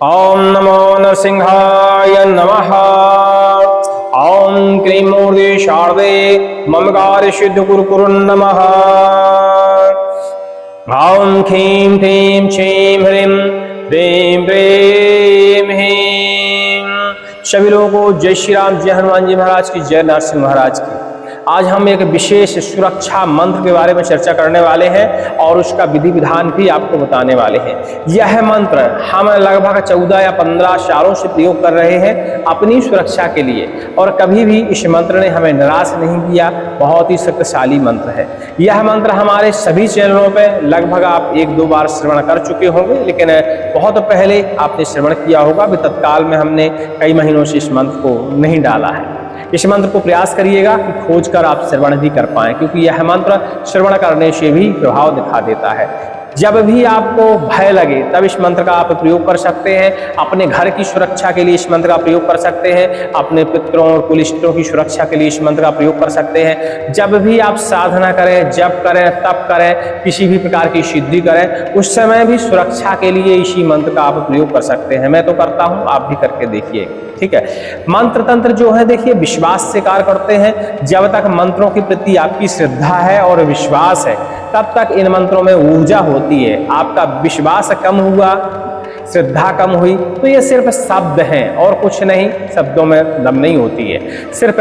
ओम नमो नरसिंहाय नमः। ओम क्रीं मूर्ति शारदे मम कार्य सिद्ध कुरु नमः। ओम ह्रीं क्लीं श्रीं ह्रीं ह्रीं क्लीं ह्रीं। सभी लोगों को जय श्री राम, जय हनुमान जी महाराज की, जय नरसिंह महाराज की। आज हम एक विशेष सुरक्षा मंत्र के बारे में चर्चा करने वाले हैं और उसका विधि विधान भी आपको बताने वाले हैं। यह मंत्र हम लगभग 14 या 15 सालों से प्रयोग कर रहे हैं अपनी सुरक्षा के लिए, और कभी भी इस मंत्र ने हमें निराश नहीं किया। बहुत ही शक्तिशाली मंत्र है यह मंत्र। हमारे सभी चैनलों पर लगभग आप 1-2 बार श्रवण कर चुके होंगे, लेकिन बहुत पहले आपने श्रवण किया होगा। अभी तत्काल में हमने कई महीनों से इस मंत्र को नहीं डाला है। इस मंत्र को प्रयास करिएगा कि खोज कर आप श्रवण भी कर पाएं, क्योंकि यह मंत्र श्रवण करने से भी प्रभाव दिखा देता है। जब भी आपको भय लगे तब इस मंत्र का आप प्रयोग कर सकते हैं। अपने घर की सुरक्षा के लिए इस मंत्र का प्रयोग कर सकते हैं। अपने पितरों और कुलिष्टों की सुरक्षा के लिए इस मंत्र का प्रयोग कर सकते हैं। जब भी आप साधना करें, जप करें, तप करें, किसी भी प्रकार की सिद्धि करें, उस समय भी सुरक्षा के लिए इसी मंत्र का आप प्रयोग कर सकते हैं। मैं तो करता हूँ, आप भी करके देखिए। ठीक है। मंत्र तंत्र जो है देखिए विश्वास से कार्य करते हैं। जब तक मंत्रों के प्रति आपकी श्रद्धा है और विश्वास है, तब तक इन मंत्रों में ऊर्जा होती है। आपका विश्वास कम हुआ, श्रद्धा कम हुई, तो ये सिर्फ शब्द हैं और कुछ नहीं। शब्दों में दम नहीं होती है। सिर्फ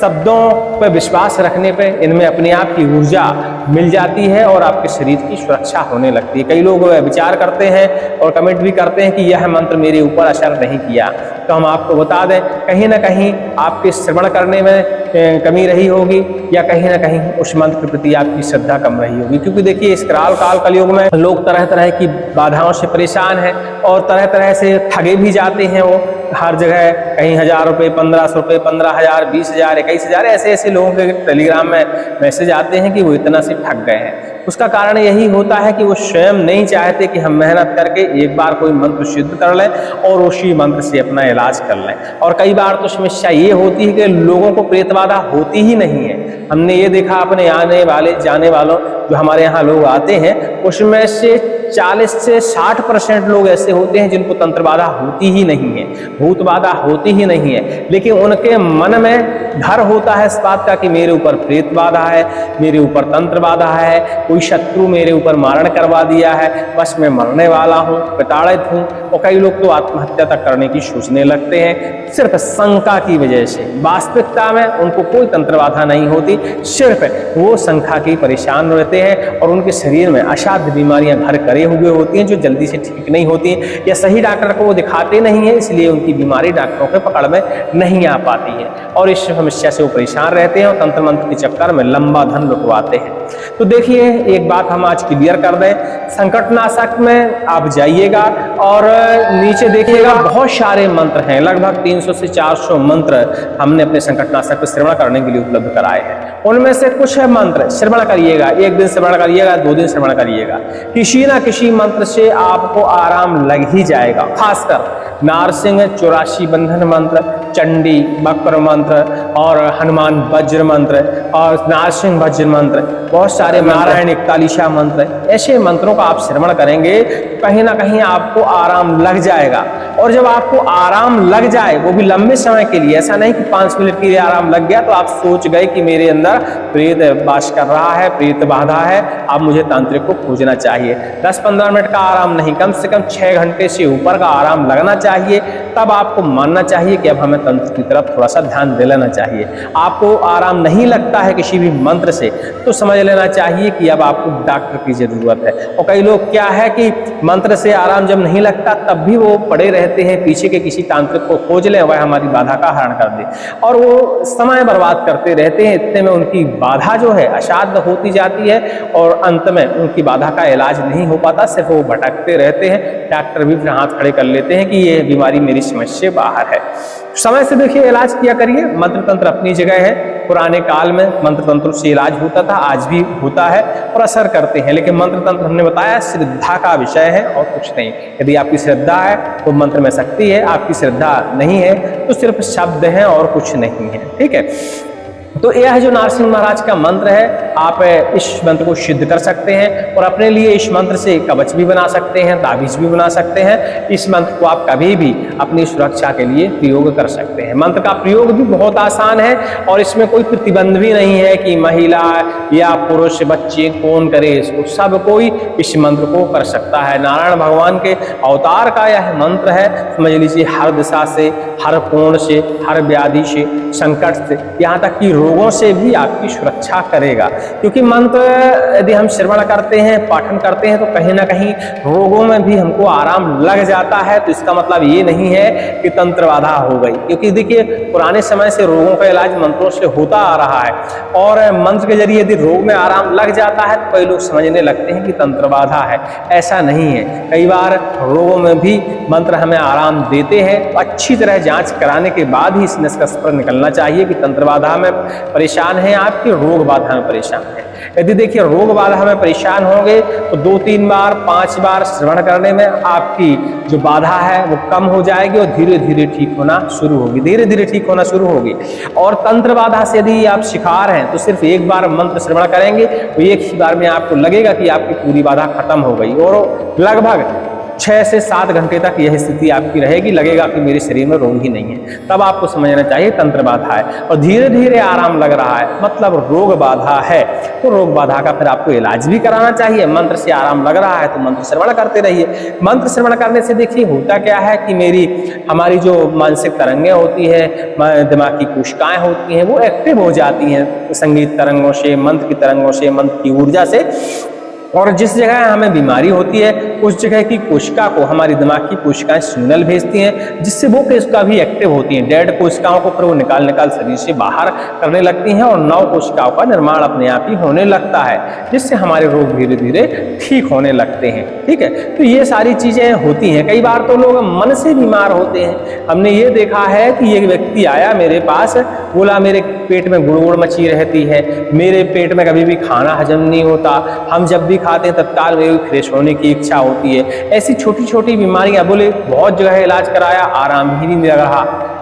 शब्दों पर विश्वास रखने पे इनमें अपने आप की ऊर्जा मिल जाती है और आपके शरीर की सुरक्षा होने लगती है। कई लोग विचार करते हैं और कमेंट भी करते हैं कि यह मंत्र मेरे ऊपर असर नहीं किया। तो हम आपको बता दें, कहीं ना कहीं आपके श्रवण करने में कमी रही होगी, या कहीं ना कहीं उस मंत्र के प्रति आपकी श्रद्धा कम रही होगी। क्योंकि देखिए इस कराल काल कलयुग में लोग तरह तरह की बाधाओं से परेशान हैं और तरह तरह से ठगे भी जाते हैं। वो हर जगह कहीं 1000 रुपये, 1500 रुपये, 15,000, 20,000, 21,000 ऐसे लोगों के टेलीग्राम में मैसेज आते हैं कि वो इतना से ठग गए हैं। उसका कारण यही होता है कि वो स्वयं नहीं चाहते कि हम मेहनत करके एक बार कोई मंत्र सिद्ध कर लें और उसी मंत्र से अपना इलाज कर लें। और कई बार तो समस्या ये होती है कि लोगों को प्रेत बाधा होती ही नहीं है। हमने ये देखा अपने आने वाले जाने वालों जो हमारे यहाँ लोग आते हैं, उसमें से 40 से 60% लोग ऐसे होते हैं जिनको तंत्र बाधा होती ही नहीं है, भूत बाधा होती ही नहीं है। लेकिन उनके मन में डर होता है इस बात का कि मेरे ऊपर प्रेत बाधा है, मेरे ऊपर तंत्र बाधा है, कोई शत्रु मेरे ऊपर मारण करवा दिया है, बस मैं मरने वाला हूँ, प्रताड़ित हूँ। और कई लोग तो आत्महत्या तक करने की सोचने लगते हैं सिर्फ शंका की वजह से। वास्तविकता में उनको कोई तंत्र बाधा नहीं होती, सिर्फ वो शंका की परेशान रहते हैं और उनके शरीर में असाध्य बीमारियां घर करे हुए होती हैं जो जल्दी से ठीक नहीं होती हैं, या सही डॉक्टर को वो दिखाते नहीं है, इसलिए उनकी बीमारी डॉक्टरों के पकड़ में नहीं आ पाती है और इस समस्या से वो परेशान रहते हैं और तंत्र मंत्र के चक्कर में लंबा धन लुटवाते हैं। तो देखिए एक बात हम आज क्लियर कर दें, संकटनाशक में आप जाइएगा और नीचे देखिएगा बहुत सारे मंत्र हैं। लगभग 300 से 400 मंत्र हमने अपने संकटनाशक पर श्रवण करने के लिए उपलब्ध कराए हैं। उनमें से कुछ मंत्र श्रवण करिएगा, 1 दिन श्रवण करिएगा, 2 दिन श्रवण करिएगा, किसी ना किसी मंत्र से आपको आराम लग ही जाएगा। खासकर नारसिंह 84 बंधन मंत्र, चंडी वक्र मंत्र और हनुमान वज्र मंत्र और नारसिंह वज्र मंत्र, बहुत सारे नारायण 41 मंत्र, ऐसे मंत्रों का आप श्रवण करेंगे, कहीं ना कहीं आपको आराम लग जाएगा। और जब आपको आराम लग जाए, वो भी लंबे समय के लिए, ऐसा नहीं कि 5 मिनट के लिए आराम लग गया तो आप सोच गए कि मेरे अंदर प्रेत वास कर रहा है, प्रेत बाधा है, अब मुझे तांत्रिक को खोजना चाहिए। 10-15 मिनट का आराम नहीं, कम से कम 6 घंटे से ऊपर का आराम लगना चाहिए। तब आपको मानना चाहिए कि अब हमें तंत्र की तरफ थोड़ा सा ध्यान दे लेना चाहिए। आपको आराम नहीं लगता है किसी भी मंत्र से, तो समझ लेना चाहिए कि अब आपको डॉक्टर की जरूरत है। और कई लोग क्या है कि मंत्र से आराम जब नहीं लगता तब भी वो पड़े रहते हैं पीछे के किसी तांत्रिक को खोज ले, वह हमारी बाधा का हरण कर दे, और वो समय बर्बाद करते रहते हैं। इतने में उनकी बाधा जो है असाध्य होती जाती है और अंत में उनकी बाधा का इलाज नहीं हो पाता, सिर्फ वो भटकते रहते हैं। डॉक्टर भी फिर हाथ खड़े कर लेते हैं कि ये बीमारी मेरी समझ से बाहर है। समय से देखिए इलाज किया करिए। मंत्र तंत्र अपनी जगह है। पुराने काल में मंत्र तंत्र से इलाज होता था, आज भी होता है और असर करते हैं, लेकिन मंत्र तंत्र हमने बताया श्रद्धा का विषय है और कुछ नहीं। यदि आपकी श्रद्धा है तो मंत्र में शक्ति है, आपकी श्रद्धा नहीं है तो सिर्फ शब्द हैं और कुछ नहीं है। ठीक है। तो यह जो नारसिंह महाराज का मंत्र है, आप इस मंत्र को सिद्ध कर सकते हैं और अपने लिए इस मंत्र से कवच भी बना सकते हैं, ताबीज भी बना सकते हैं। इस मंत्र को आप कभी भी अपनी सुरक्षा के लिए प्रयोग कर सकते हैं। मंत्र का प्रयोग भी बहुत आसान है और इसमें कोई प्रतिबंध भी नहीं है कि महिला या पुरुष, बच्चे कौन करे इसको, सब कोई इस मंत्र को कर सकता है। नारायण भगवान के अवतार का यह मंत्र है। समझ लीजिए हर दिशा से, हर कोण से, हर व्याधि से, संकट से, यहाँ तक कि रोगों से भी आपकी सुरक्षा करेगा। क्योंकि मंत्र यदि हम श्रवण करते हैं, पाठन करते हैं, तो कहीं ना कहीं रोगों में भी हमको आराम लग जाता है। तो इसका मतलब ये नहीं है कि तंत्र बाधा हो गई, क्योंकि देखिए पुराने समय से रोगों का इलाज मंत्रों से होता आ रहा है और मंत्र के जरिए यदि रोग में आराम लग जाता है तो कई लोग समझने लगते हैं कि तंत्र बाधा है। ऐसा नहीं है। कई बार रोगों में भी मंत्र हमें आराम देते हैं। अच्छी तरह जांच कराने के बाद ही इस निष्कर्ष पर निकलना चाहिए कि तंत्र बाधा में परेशान है, आपकी रोग बाधा में परेशान है। यदि देखिए रोग बाधा में परेशान होंगे तो 2-3 बार 5 बार श्रवण करने में आपकी जो बाधा है वो कम हो जाएगी और धीरे धीरे ठीक होना शुरू होगी, धीरे धीरे ठीक होना शुरू होगी। और तंत्र बाधा से यदि आप शिकार हैं तो सिर्फ एक बार मंत्र श्रवण करेंगे तो एक ही बार में आपको लगेगा कि आपकी पूरी बाधा खत्म हो गई और लगभग 6 से 7 घंटे तक यह स्थिति आपकी रहेगी। लगेगा कि मेरे शरीर में रोग ही नहीं है। तब आपको समझना चाहिए तंत्र बाधा है और धीरे धीरे आराम लग रहा है, मतलब रोग बाधा है। तो रोग बाधा का फिर आपको इलाज भी कराना चाहिए। मंत्र से आराम लग रहा है तो मंत्र श्रवण करते रहिए। मंत्र श्रवण करने से देखिए होता क्या है कि हमारी जो मानसिक तरंगें होती है, दिमाग की कोशिकाएं होती हैं, वो एक्टिव हो जाती हैं संगीत तरंगों से, मंत्र की तरंगों से, मंत्र की ऊर्जा से। और जिस जगह हमें बीमारी होती है उस जगह की कोशिका को हमारी दिमाग की कोशिकाएं सिग्नल भेजती हैं, जिससे वो कोशिका भी एक्टिव होती हैं। डेड कोशिकाओं को फिर वो निकाल शरीर से बाहर करने लगती हैं और नव कोशिकाओं का निर्माण अपने आप ही होने लगता है, जिससे हमारे रोग धीरे धीरे ठीक होने लगते हैं। ठीक है, तो ये सारी चीजें होती हैं। कई बार तो लोग मन से बीमार होते हैं। हमने ये देखा है कि एक व्यक्ति आया मेरे पास, बोला मेरे पेट में गुड़गुड़ मची रहती है, मेरे पेट में कभी भी खाना हजम नहीं होता, हम जब भी खाते हैं तत्काल में फ्रेश होने की इच्छा होती है। ऐसी छोटी छोटी बीमारियां, बोले बहुत जगह इलाज कराया, आराम ही नहीं लग रहा।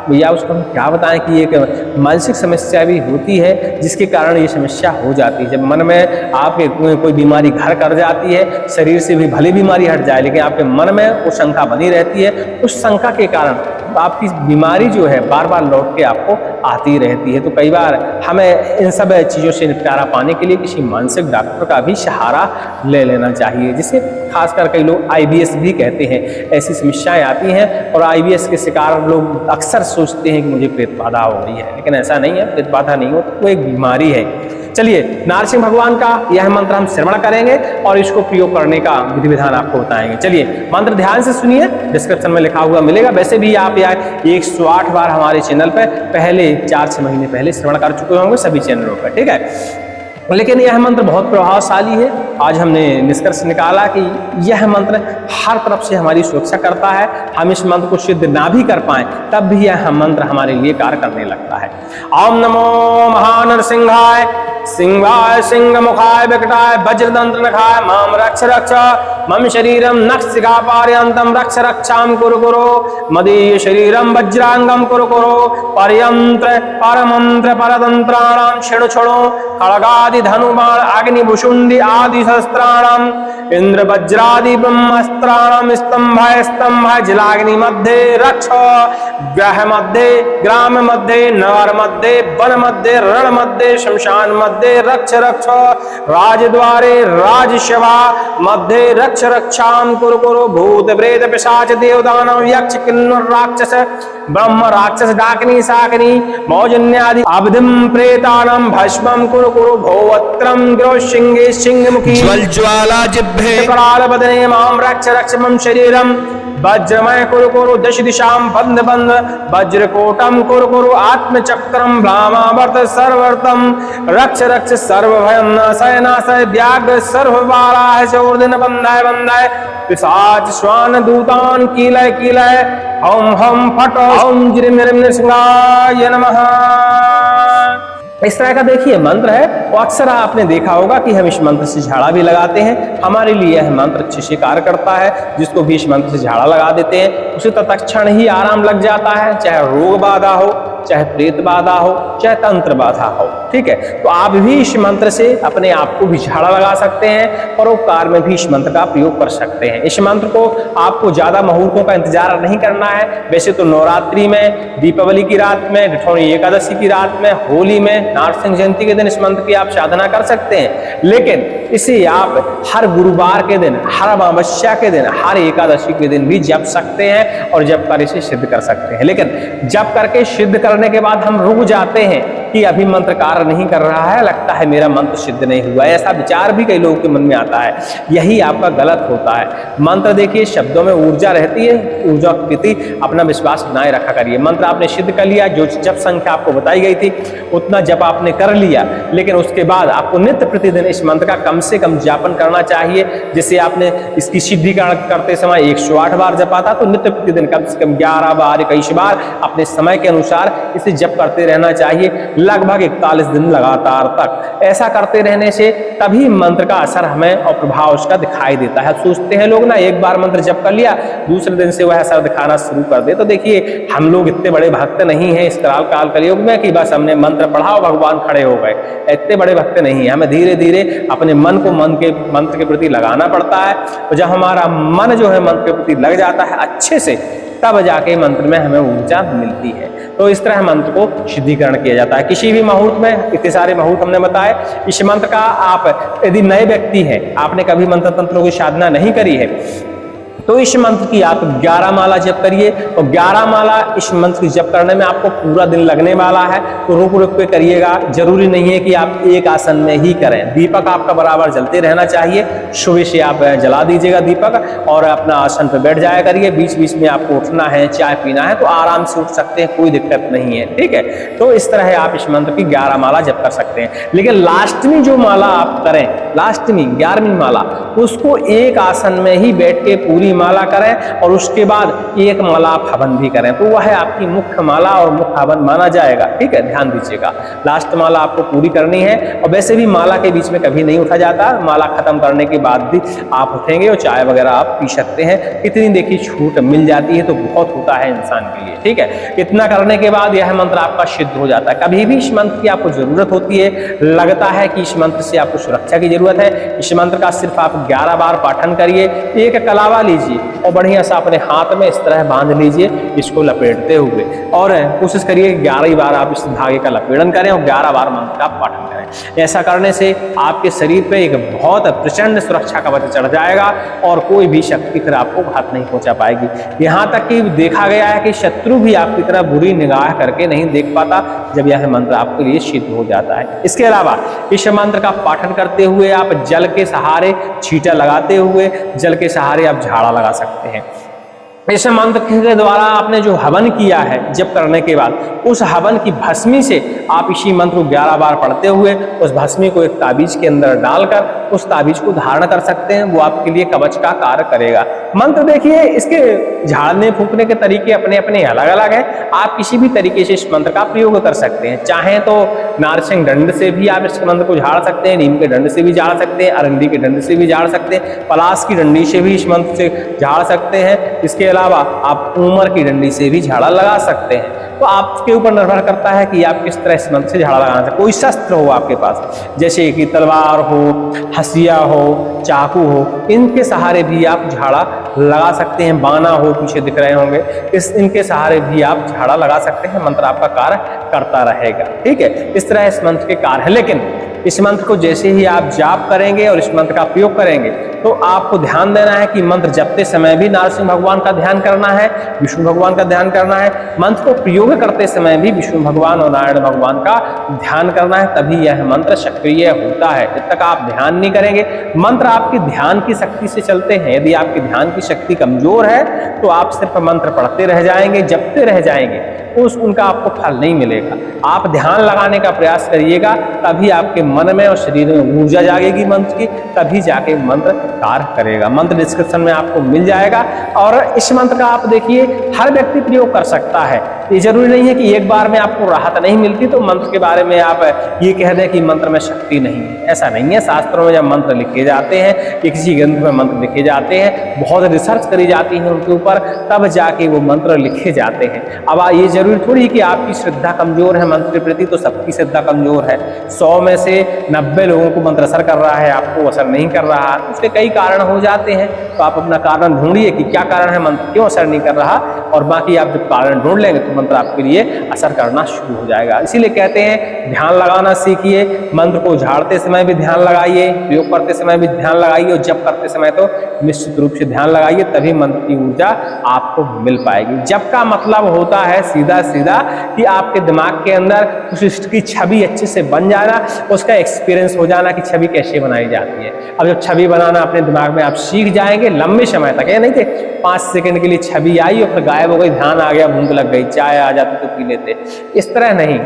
भैया उसको हम क्या बताएं कि एक मानसिक समस्या भी होती है जिसके कारण ये समस्या हो जाती है। जब मन में आपके कोई बीमारी घर कर जाती है, शरीर से भी भले बीमारी हट जाए लेकिन आपके मन में वो शंका बनी रहती है, उस शंका के कारण आपकी बीमारी जो है बार बार लौट के आपको आती रहती है। तो कई बार हमें इन सब चीज़ों से निपटारा पाने के लिए किसी मानसिक डॉक्टर का भी सहारा ले लेना चाहिए, जिसे खासकर कई लोग IBS भी कहते हैं। ऐसी समस्याएं आती हैं और IBS के शिकार लोग अक्सर सोचते हैं कि मुझे प्रेत बाधा हो गई है, लेकिन ऐसा नहीं है। प्रेत बाधा नहीं हो, वो एक बीमारी है। चलिए नारसिंह भगवान का यह मंत्र हम श्रवण करेंगे और इसको प्रयोग करने का विधि विधान आपको बताएंगे। चलिए मंत्र ध्यान से सुनिए, डिस्क्रिप्शन में लिखा हुआ मिलेगा। वैसे भी आप यार 108 बार हमारे चैनल पर पहले 4-6 महीने पहले श्रवण कर चुके होंगे सभी चैनलों पर। ठीक है, लेकिन यह मंत्र बहुत प्रभावशाली है। आज हमने निष्कर्ष निकाला कि यह मंत्र हर तरफ से हमारी सुरक्षा करता है। हम इस मंत्र को सिद्ध ना भी कर पाए तब भी यह मंत्र हमारे लिए कार्य करने लगता है। ओम नमो महानरसिंहाय, सिंहाय सिंह मुखाय विकटाय वज्रदंत्र नखाय, माम रक्ष रक्ष मम शरीरम नखशिखा पर्यंतम रक्ष रक्षाम कुरु कुरु, मदीय शरीरम वज्रांगम कुरु कुरु, पर्यंत्र परमंत्र परतंत्राणाम क्षणु क्षणु खड़गादि धनुबाण अग्निभुषुंडि आदि शस्त्राणाम इंद्र वज्रादि ब्रह्मास्त्राणाम स्तंभाय स्तंभाय जलाग्नि मध्ये रक्ष, ग्रह मध्ये ग्राम मध्ये नगर मध्ये वन मध्ये रण मध्ये शमशान मध्ये रक्ष रक्ष, राजद्वारे राजसभा मध्ये रक्ष रक्षाम कुरु कुरु, भूत प्रेत पिशाच देवदानव यक्ष किन्नर राक्षस ब्रह्म राक्षस डाकिनी शाकिनी मौजन्यादि अवधिम प्रेतानां भस्मं कुरु कुरु, भोवत्रम ग्रोशिंगे सिंहमुखी ज्वलज्वाला जिह्वे कराल बदने मां रक्ष रक्ष मम शरीरम, वज्रमय कुरु कुरु दश दिशां बंद बंद, वज्रकोटम कुरु कुरु आत्मचक्रम भ्रामावर्त सर्वर्तम, रक्ष रक्ष सर्वभयं नाशय नाशय, व्याघ्र सर्वबालाः चोर्दिन बंधाय बंधाय, पिशाच श्वान दूतान कीलय कीलय, ओम हम फट ओम ज्रीं ह्रीं नृसिंहाय नमः। इस तरह का देखिए मंत्र है और अक्सर आपने देखा होगा कि हम इस मंत्र से झाड़ा भी लगाते हैं। हमारे लिए यह मंत्र अच्छे से कार्य करता है। जिसको भी इस मंत्र से झाड़ा लगा देते हैं उसे तत्क्षण ही आराम लग जाता है, चाहे रोग बाधा हो, चाहे प्रेत बाधा हो, चाहे तंत्र बाधा हो। ठीक है, तो आप भी इस मंत्र से अपने आप को भी झाड़ा लगा सकते हैं, परोपकार में भी इस मंत्र का प्रयोग कर सकते हैं। इस मंत्र को आपको ज्यादा मुहूर्तों का इंतजार नहीं करना है। वैसे तो नवरात्रि में, दीपावली की रात में, डिठौनी एकादशी की रात में, होली में, नारसिंह जयंती के दिन इस मंत्र की आप साधना कर सकते हैं, लेकिन इसे आप हर गुरुवार के दिन, हर अमावस्या के दिन, हर एकादशी के दिन भी जप सकते हैं और जप कर इसे सिद्ध कर सकते हैं। लेकिन जप करके सिद्ध करने के बाद हम रुक जाते हैं कि अभी मंत्र कार्य नहीं कर रहा है, लगता है मेरा मंत्र सिद्ध नहीं हुआ है, ऐसा विचार भी कई लोगों के मन में आता है। यही आपका गलत होता है। मंत्र देखिए, शब्दों में ऊर्जा रहती है, ऊर्जा के प्रति अपना विश्वास बनाए रखा करिए। मंत्र आपने सिद्ध कर लिया, जो जप संख्या आपको बताई गई थी उतना जप आपने कर लिया, लेकिन उसके बाद आपको नित्य प्रतिदिन इस मंत्र का कम से कम जापन करना चाहिए। जैसे आपने इसकी सिद्धि करते समय 108 बार जपा था, तो नित्य प्रतिदिन कम से कम 11 बार, 21 बार अपने समय के अनुसार इसे जप करते रहना चाहिए, लगभग 41 दिन लगातार तक। ऐसा करते रहने से तभी मंत्र का असर हमें और प्रभाव उसका दिखाई देता है। सोचते हैं लोग ना, एक बार मंत्र जप कर लिया, दूसरे दिन से वह असर दिखाना शुरू कर दे। तो देखिए, हम लोग इतने बड़े भक्त नहीं हैं इस काल कलयुग में कि बस हमने मंत्र पढ़ा और भगवान खड़े हो गए। इतने बड़े भक्त नहीं है। हमें धीरे धीरे अपने मन को मंत्र के प्रति लगाना पड़ता है, और जब हमारा मन जो है मंत्र के प्रति लग जाता है अच्छे से, तब जाके मंत्र में हमें ऊर्जा मिलती है। तो इस तरह मंत्र को शुद्धिकरण किया जाता है। किसी भी मुहूर्त में, इतने सारे मुहूर्त हमने बताए, इस मंत्र का आप यदि नए व्यक्ति हैं, आपने कभी मंत्र तंत्रों की साधना नहीं करी है, तो इस मंत्र की आप 11 माला जप करिए। और 11 माला इस मंत्र की जप करने में आपको पूरा दिन लगने वाला है, तो रुक रुक के करिएगा। जरूरी नहीं है कि आप एक आसन में ही करें। दीपक आपका बराबर जलते रहना चाहिए। सुबह से आप जला दीजिएगा दीपक और अपना आसन पर बैठ जाया करिए। बीच बीच में आपको उठना है, चाय पीना है तो आराम से उठ सकते हैं, कोई दिक्कत नहीं है। ठीक है, तो इस तरह आप इस मंत्र की 11 माला जप कर सकते हैं। लेकिन लास्टमी जो माला आप करें, लास्टमी 11वीं माला, उसको एक आसन में ही बैठ के पूरी माला करें और उसके बाद एक माला आप हवन भी करें, तो वह आपकी मुख्य माला और मुख्य हवन माना जाएगा। ठीक है, ध्यान दीजिएगा, लास्ट माला आपको पूरी करनी है। और वैसे भी माला के बीच में कभी नहीं उठा जाता, माला खत्म करने के बाद भी आप उठेंगे और चाय वगैरह आप पी सकते हैं। इतनी देखिए छूट मिल जाती है तो बहुत होता है इंसान के लिए। ठीक है, इतना करने के बाद यह मंत्र आपका सिद्ध हो जाता है। कभी भी इस मंत्र की आपको जरूरत होती है, लगता है कि इस मंत्र से आपको सुरक्षा की जरूरत है, इस मंत्र का सिर्फ आप 11 बार पाठन करिए। एक कलावा लीजिए और बढ़िया सा अपने हाथ में इस तरह बांध लीजिए, इसको लपेटते हुए, और कोशिश करिए 11 बार आप इस धागे का लपेटन करें और 11 बार मंत्र का पाठन करें। ऐसा करने से आपके शरीर पे एक बहुत प्रचंड सुरक्षा कवच चढ़ जाएगा और कोई भी शक्ति फिर आपको घात नहीं पहुंचा पाएगी। यहाँ तक कि देखा गया है कि शत्रु भी आपकी तरह बुरी निगाह करके नहीं देख पाता जब यह मंत्र आपके लिए सिद्ध हो जाता है। इसके अलावा इस मंत्र का पाठन करते हुए आप जल के सहारे, छींटा लगाते हुए जल के सहारे आप झाड़ा लगा सकते हैं। इस मंत्र के द्वारा आपने जो हवन किया है जप करने के बाद, उस हवन की भस्मी से आप इसी मंत्र को 11 बार पढ़ते हुए उस भस्मी को एक ताबीज के अंदर डालकर उस ताबीज को धारण कर सकते हैं। वो आपके लिए कवच का कार्य करेगा। मंत्र देखिए, इसके झाड़ने फूंकने के तरीके अपने अपने अलग अलग हैं। आप किसी भी तरीके से इस मंत्र का प्रयोग कर सकते हैं। चाहें तो नारसिंह दंड से भी आप इस मंत्र को झाड़ सकते हैं, नीम के दंड से भी झाड़ सकते हैं, अरंडी के दंड से भी झाड़ सकते हैं, पलाश की डंडी से भी इस मंत्र से झाड़ सकते हैं। इसके अलावा आप उमर की डंडी से भी झाड़ा लगा सकते हैं। तो आपके ऊपर निर्भर करता है कि आप किस तरह इस मंत्र से झाड़ा लगाना चाहते हैं। कोई शस्त्र हो आपके पास, जैसे कि तलवार हो, हसिया हो, चाकू हो, इनके सहारे भी आप झाड़ा लगा सकते हैं। बाना हो, पीछे दिख रहे होंगे, इनके सहारे भी आप झाड़ा लगा सकते हैं। मंत्र आपका कार्य करता रहेगा। ठीक है, इस तरह इस मंत्र के कार्य है। लेकिन इस मंत्र को जैसे ही आप जाप करेंगे और इस मंत्र का प्रयोग करेंगे, तो आपको ध्यान देना है कि मंत्र जपते समय भी नरसिंह भगवान का ध्यान करना है, विष्णु भगवान का ध्यान करना है। मंत्र को प्रयोग करते समय भी विष्णु भगवान और नारायण भगवान का ध्यान करना है, तभी यह मंत्र सक्रिय होता है। जब तक आप ध्यान नहीं करेंगे, मंत्र आपके ध्यान की शक्ति से चलते हैं। यदि आपकी ध्यान की शक्ति कमजोर है तो आप सिर्फ मंत्र पढ़ते रह जाएंगे, जपते रह जाएंगे, उनका आपको फल नहीं मिलेगा। आप ध्यान लगाने का प्रयास करिएगा, तभी आपके मन में और शरीर में ऊर्जा जागेगी मंत्र की, तभी जाके मंत्र कार्य करेगा। मंत्र डिस्क्रिप्शन में आपको मिल जाएगा और इस मंत्र का आप देखिए हर व्यक्ति प्रयोग कर सकता है। ये जरूरी नहीं है कि एक बार में आपको राहत नहीं मिलती तो मंत्र के बारे में आप ये कह दें कि मंत्र में शक्ति नहीं है, ऐसा नहीं है। शास्त्रों में जब मंत्र लिखे जाते हैं, किसी ग्रंथ में मंत्र लिखे जाते हैं, बहुत रिसर्च करी जाती है उनके ऊपर, तब जाके वो मंत्र लिखे जाते हैं। अब ये जरूरी थोड़ी कि आपकी श्रद्धा कमजोर है मंत्र के प्रति तो सबकी श्रद्धा कमजोर है। 100 में से 90 लोगों को मंत्र असर कर रहा है, आपको असर नहीं कर रहा, उसके कई कारण हो जाते हैं। तो आप अपना कारण ढूंढिए कि क्या कारण है, मंत्र क्यों असर नहीं कर रहा, और बाकी आप जब कारण ढूंढ लेंगे तो मंत्र आपके लिए असर करना शुरू हो जाएगा। इसीलिए कहते हैं ध्यान लगाना सीखिए, मंत्र को झाड़ते समय भी ध्यान लगाइए, प्रयोग करते समय भी ध्यान लगाइए, और जप करते समय तो निश्चित रूप से ध्यान लगाइए, तभी मंत्र की ऊर्जा आपको मिल पाएगी। जप का मतलब होता है सीधा सीधा कि आपके दिमाग के अंदर उसकी छवि अच्छे से बन जाना, उसका एक्सपीरियंस हो जाना कि छवि कैसे बनाई जाती है। अब जब छवि बनाना अपने दिमाग में आप सीख जाएंगे लंबे समय तक, ये नहीं कि 5 सेकंड के लिए छवि आई और फिर गायब हो गई, ध्यान आ गया, भूख लग गई, चाय आ जाती तो पी लेते, इस तरह नहीं।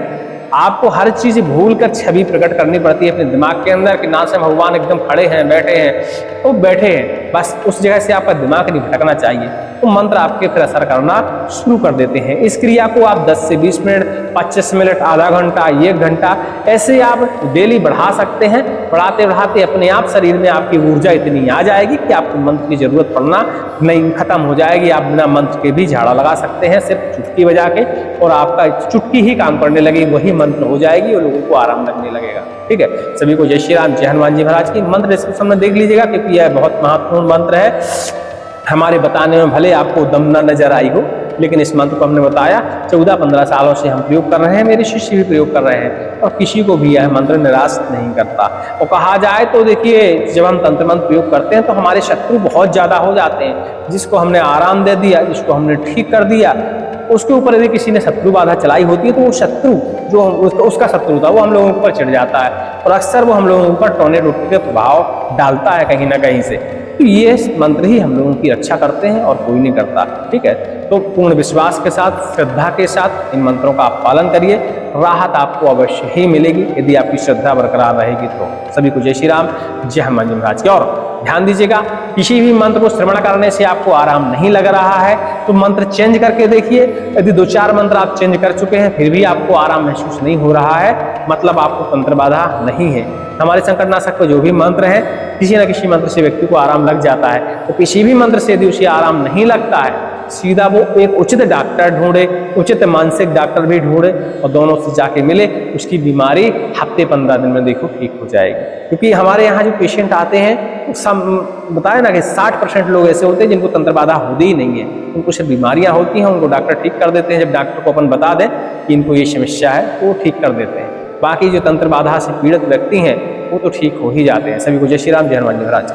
आपको हर चीज भूल कर छवि प्रकट करनी पड़ती है अपने दिमाग के अंदर कि ना से भगवान एकदम खड़े हैं, बैठे हैं, तो बैठे हैं, बस उस जगह से आपका दिमाग नहीं भटकना चाहिए। तो मंत्र आपके फिर असर करना शुरू कर देते हैं। इस क्रिया को आप 10 से 20 मिनट, 25 मिनट, आधा घंटा, 1 घंटा ऐसे आप डेली बढ़ा सकते हैं। बढ़ाते बढ़ाते अपने आप शरीर में आपकी ऊर्जा इतनी आ जाएगी कि आपको मंत्र की जरूरत पड़ना नहीं, खत्म हो जाएगी। आप बिना मंत्र के भी झाड़ा लगा सकते हैं, सिर्फ चुटकी बजा के, और आपका चुटकी ही काम करने लगेगी, वही मंत्र हो जाएगी और लोगों को आराम लगने लगेगा। ठीक है, सभी को जय श्री राम, जय हनुमान जी महाराज की। मंत्र डिस्क्रिप्शन में देख लीजिएगा क्योंकि यह बहुत महत्वपूर्ण मंत्र है। हमारे बताने में भले आपको दम न नजर आई हो, लेकिन इस मंत्र को हमने बताया 14-15 सालों से हम प्रयोग कर रहे हैं, मेरे शिष्य भी प्रयोग कर रहे हैं, और किसी को भी यह मंत्र निराश नहीं करता। और कहा जाए तो देखिए, जब हम तंत्र मंत्र प्रयोग करते हैं तो हमारे शत्रु बहुत ज्यादा हो जाते हैं। जिसको हमने आराम दे दिया, जिसको हमने ठीक कर दिया, उसके ऊपर यदि किसी ने शत्रु बाधा चलाई होती है तो वो शत्रु जो उसका शत्रु था वो हम लोगों के ऊपर चिढ़ जाता है, और अक्सर वो हम लोगों के ऊपर टोर्नेडो के प्रभाव डालता है कहीं ना कहीं से। तो ये मंत्र ही हम लोगों की रक्षा करते हैं और कोई नहीं करता। ठीक है, तो पूर्ण विश्वास के साथ, श्रद्धा के साथ इन मंत्रों का आप पालन करिए, राहत आपको अवश्य ही मिलेगी यदि आपकी श्रद्धा बरकरार रहेगी तो। सभी को जय श्री राम, जय हनुमान जी महाराज की। और ध्यान दीजिएगा, किसी भी मंत्र को श्रवण करने से आपको आराम नहीं लग रहा है तो मंत्र चेंज करके देखिए। यदि 2-4 मंत्र आप चेंज कर चुके हैं फिर भी आपको आराम महसूस नहीं हो रहा है, मतलब आपको तंत्र बाधा नहीं है। हमारे संकटनाशक पे जो भी मंत्र है, किसी न किसी मंत्र से व्यक्ति को आराम लग जाता है, तो किसी भी मंत्र से यदि उसे आराम नहीं लगता है, सीधा वो एक उचित डॉक्टर ढूंढे, उचित मानसिक डॉक्टर भी ढूंढे, और दोनों से जाके मिले, उसकी बीमारी हफ्ते 15 दिन में देखो ठीक हो जाएगी। क्योंकि हमारे यहाँ जो पेशेंट आते हैं, सब बताए ना कि 60% लोग ऐसे होते हैं जिनको तंत्र बाधा होती ही नहीं है, उनको सिर्फ बीमारियां होती हैं, उनको डॉक्टर ठीक कर देते हैं। जब डॉक्टर को अपन बता दें कि इनको ये समस्या है तो वो ठीक कर देते हैं। बाकी जो तंत्र बाधा से पीड़ित व्यक्ति हैं वो तो ठीक हो ही जाते हैं। सभी को जय श्री राम, जय हनुमान जी महाराज।